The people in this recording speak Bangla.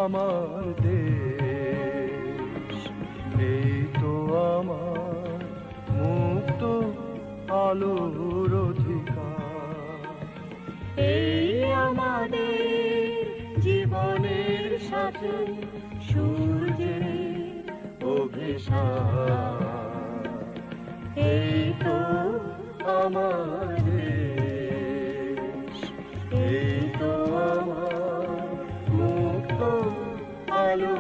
আমার দেশ, এই তো আমার মুক্ত আলোর অধিকার। এই আমাদের জীবনের সাথে সূর্যের অভিসার। এই তো আমার দেশ, এই তো আমার মুক্ত আলো।